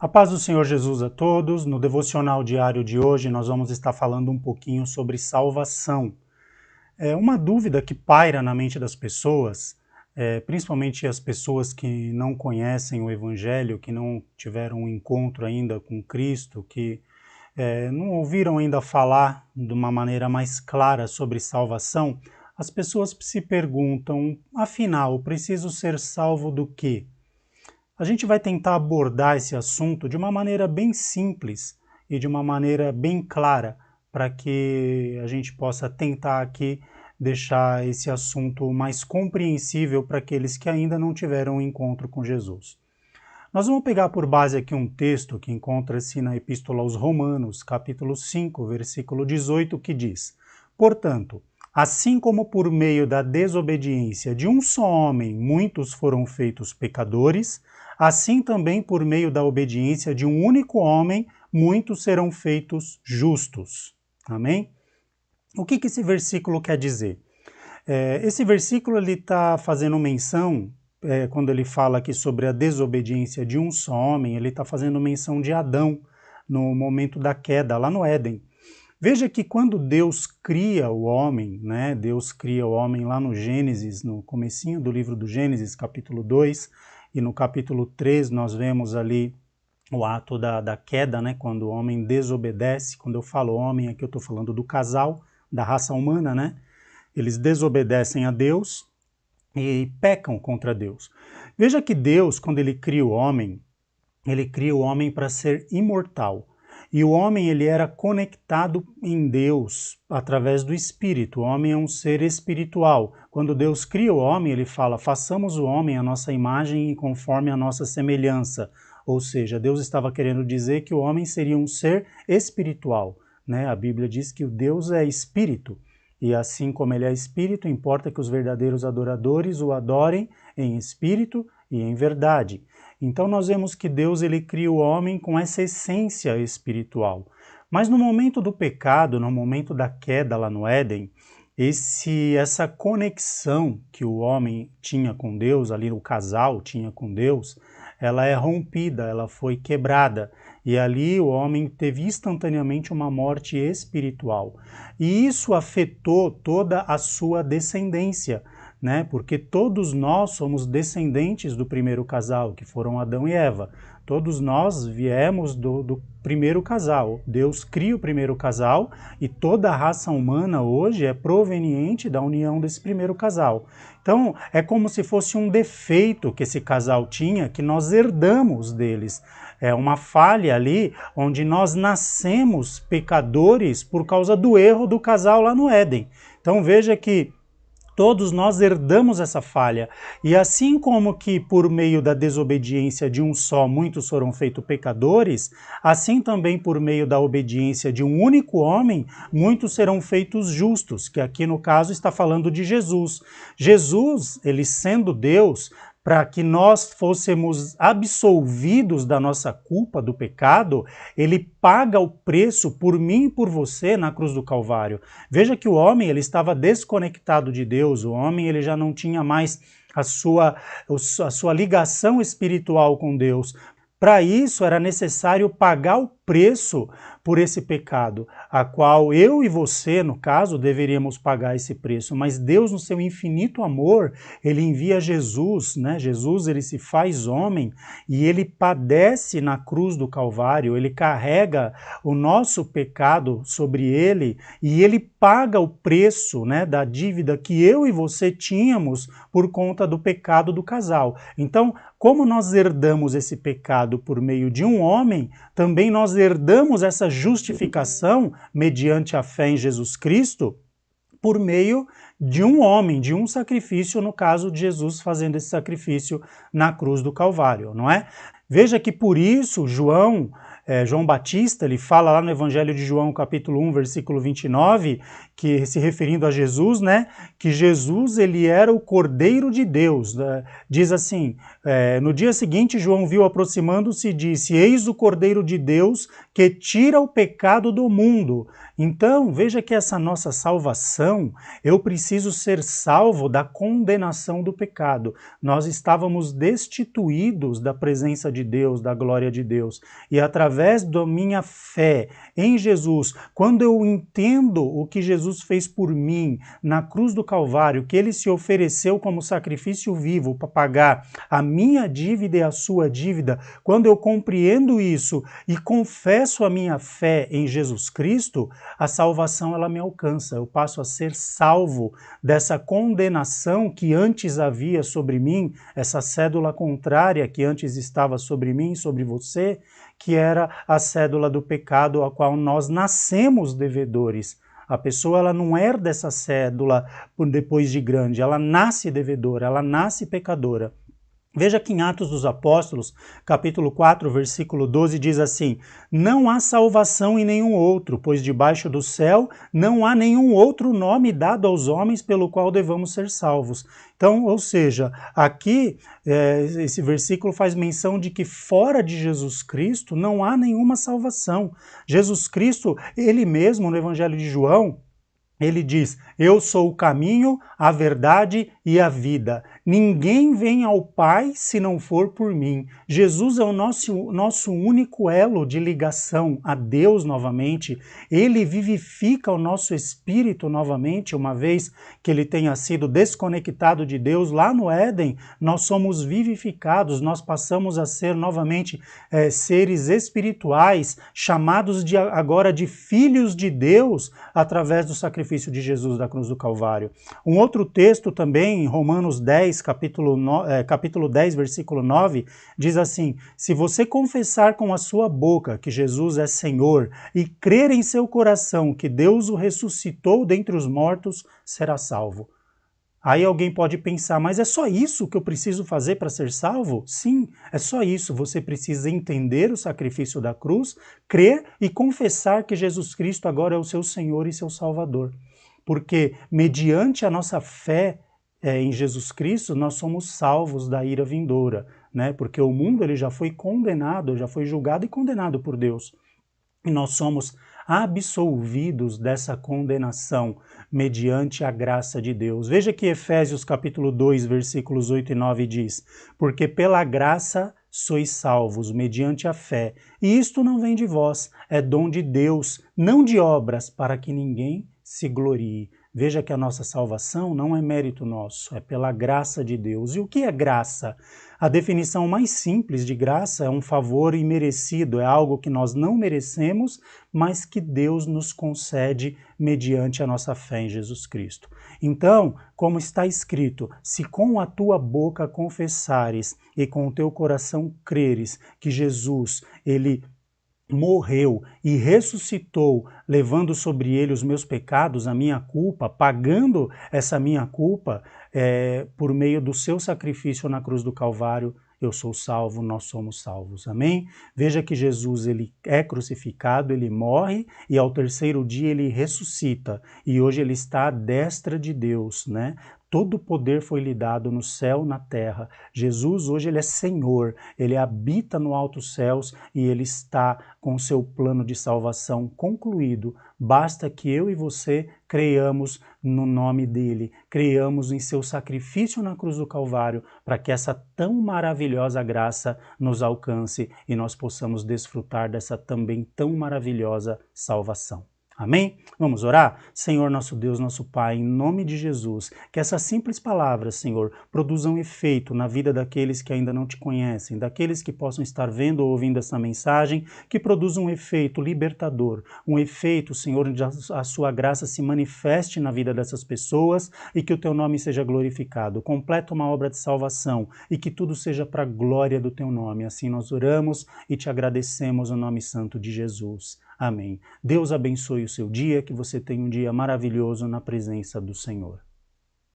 A paz do Senhor Jesus a todos. No devocional diário de hoje nós vamos estar falando um pouquinho sobre salvação. É uma dúvida que paira na mente das pessoas, principalmente as pessoas que não conhecem o Evangelho, que não tiveram um encontro ainda com Cristo, que não ouviram ainda falar de uma maneira mais clara sobre salvação. As pessoas se perguntam, afinal, preciso ser salvo do quê? A gente vai tentar abordar esse assunto de uma maneira bem simples e de uma maneira bem clara, para que a gente possa tentar aqui deixar esse assunto mais compreensível para aqueles que ainda não tiveram um encontro com Jesus. Nós vamos pegar por base aqui um texto que encontra-se na Epístola aos Romanos, capítulo 5, versículo 18, que diz: Portanto, assim como por meio da desobediência de um só homem muitos foram feitos pecadores, assim também por meio da obediência de um único homem muitos serão feitos justos. Amém? O que esse versículo quer dizer? Esse versículo está fazendo menção, quando ele fala aqui sobre a desobediência de um só homem, ele está fazendo menção de Adão no momento da queda, lá no Éden. Veja que quando Deus cria o homem, né, Deus cria o homem lá no Gênesis, no comecinho do livro do Gênesis, capítulo 2, e no capítulo 3 nós vemos ali o ato da queda, né, quando o homem desobedece. Quando eu falo homem aqui eu estou falando do casal, da raça humana, né? Eles desobedecem a Deus e pecam contra Deus. Veja que Deus, quando ele cria o homem para ser imortal. E o homem ele era conectado em Deus através do Espírito. O homem é um ser espiritual. Quando Deus cria o homem, ele fala, façamos o homem à nossa imagem e conforme a nossa semelhança. Ou seja, Deus estava querendo dizer que o homem seria um ser espiritual, né? A Bíblia diz que o Deus é espírito. E assim como ele é espírito, importa que os verdadeiros adoradores o adorem em espírito e em verdade. Então nós vemos que Deus ele cria o homem com essa essência espiritual. Mas no momento do pecado, no momento da queda lá no Éden, essa conexão que o homem tinha com Deus, ali o casal tinha com Deus, ela é rompida, ela foi quebrada. E ali o homem teve instantaneamente uma morte espiritual. E isso afetou toda a sua descendência, né? Porque todos nós somos descendentes do primeiro casal, que foram Adão e Eva. Todos nós viemos do primeiro casal. Deus cria o primeiro casal e toda a raça humana hoje é proveniente da união desse primeiro casal. Então, é como se fosse um defeito que esse casal tinha, que nós herdamos deles. É uma falha ali, onde nós nascemos pecadores por causa do erro do casal lá no Éden. Então, veja que todos nós herdamos essa falha. E assim como que por meio da desobediência de um só muitos foram feitos pecadores, assim também por meio da obediência de um único homem, muitos serão feitos justos, que aqui no caso está falando de Jesus. Jesus, ele sendo Deus, para que nós fôssemos absolvidos da nossa culpa, do pecado, ele paga o preço por mim e por você na cruz do Calvário. Veja que o homem ele estava desconectado de Deus, o homem ele já não tinha mais a sua ligação espiritual com Deus. Para isso era necessário pagar o preço por esse pecado, a qual eu e você, no caso, deveríamos pagar esse preço. Mas Deus, no seu infinito amor, ele envia Jesus, né? Jesus, ele se faz homem e ele padece na cruz do Calvário, ele carrega o nosso pecado sobre ele e ele paga o preço, né, da dívida que eu e você tínhamos por conta do pecado do casal. Então, como nós herdamos esse pecado por meio de um homem, também nós herdamos essa justificação mediante a fé em Jesus Cristo por meio de um homem, de um sacrifício, no caso de Jesus fazendo esse sacrifício na cruz do Calvário, não é? Veja que por isso João, João Batista, ele fala lá no Evangelho de João, capítulo 1, versículo 29, que, se referindo a Jesus, né, que Jesus ele era o Cordeiro de Deus. Diz assim, no dia seguinte João viu aproximando-se e disse, eis o Cordeiro de Deus que tira o pecado do mundo. Então, veja que essa nossa salvação, eu preciso ser salvo da condenação do pecado. Nós estávamos destituídos da presença de Deus, da glória de Deus. E através da minha fé em Jesus, quando eu entendo o que Jesus fez por mim na cruz do Calvário, que ele se ofereceu como sacrifício vivo para pagar a minha dívida e a sua dívida, quando eu compreendo isso e confesso a minha fé em Jesus Cristo, a salvação ela me alcança. Eu passo a ser salvo dessa condenação que antes havia sobre mim, essa cédula contrária que antes estava sobre mim, sobre você, que era a cédula do pecado, a qual nós nascemos devedores. A pessoa ela não herda essa cédula depois de grande, ela nasce devedora, ela nasce pecadora. Veja que em Atos dos Apóstolos, capítulo 4, versículo 12, diz assim, não há salvação em nenhum outro, pois debaixo do céu não há nenhum outro nome dado aos homens pelo qual devamos ser salvos. Então, ou seja, aqui esse versículo faz menção de que fora de Jesus Cristo não há nenhuma salvação. Jesus Cristo, ele mesmo, no Evangelho de João, ele diz, eu sou o caminho, a verdade e a vida. Ninguém vem ao Pai se não for por mim. Jesus é o nosso único elo de ligação a Deus novamente. Ele vivifica o nosso espírito novamente, uma vez que ele tenha sido desconectado de Deus lá no Éden, nós somos vivificados, nós passamos a ser novamente seres espirituais, chamados agora de filhos de Deus, através do sacrifício de Jesus da cruz do Calvário. Um outro texto também, em Romanos 10, capítulo 10, versículo 9, diz assim, se você confessar com a sua boca que Jesus é Senhor e crer em seu coração que Deus o ressuscitou dentre os mortos, será salvo. Aí alguém pode pensar, mas é só isso que eu preciso fazer para ser salvo? Sim, é só isso. Você precisa entender o sacrifício da cruz, crer e confessar que Jesus Cristo agora é o seu Senhor e seu Salvador. Porque mediante a nossa fé em Jesus Cristo, nós somos salvos da ira vindoura, né? Porque o mundo ele já foi condenado, já foi julgado e condenado por Deus. E nós somos absolvidos dessa condenação mediante a graça de Deus. Veja que Efésios capítulo 2, versículos 8 e 9 diz, porque pela graça sois salvos, mediante a fé, e isto não vem de vós, é dom de Deus, não de obras, para que ninguém se glorie. Veja que a nossa salvação não é mérito nosso, é pela graça de Deus. E o que é graça? A definição mais simples de graça é um favor imerecido, é algo que nós não merecemos, mas que Deus nos concede mediante a nossa fé em Jesus Cristo. Então, como está escrito, se com a tua boca confessares e com o teu coração creres que Jesus, ele morreu e ressuscitou, levando sobre ele os meus pecados, a minha culpa, pagando essa minha culpa por meio do seu sacrifício na cruz do Calvário, eu sou salvo, nós somos salvos. Amém? Veja que Jesus ele é crucificado, ele morre e ao terceiro dia ele ressuscita. E hoje ele está à destra de Deus, né? Todo o poder foi lhe dado no céu, na terra. Jesus hoje ele é Senhor, ele habita no altos céus e ele está com o seu plano de salvação concluído. Basta que eu e você creiamos no nome dele, creiamos em seu sacrifício na cruz do Calvário, para que essa tão maravilhosa graça nos alcance e nós possamos desfrutar dessa também tão maravilhosa salvação. Amém? Vamos orar? Senhor, nosso Deus, nosso Pai, em nome de Jesus, que essas simples palavras, Senhor, produzam efeito na vida daqueles que ainda não te conhecem, daqueles que possam estar vendo ou ouvindo essa mensagem, que produzam um efeito libertador, um efeito, Senhor, onde a sua graça se manifeste na vida dessas pessoas e que o teu nome seja glorificado. Completa uma obra de salvação e que tudo seja para a glória do teu nome. Assim nós oramos e te agradecemos no nome santo de Jesus. Amém. Deus abençoe o seu dia, que você tenha um dia maravilhoso na presença do Senhor.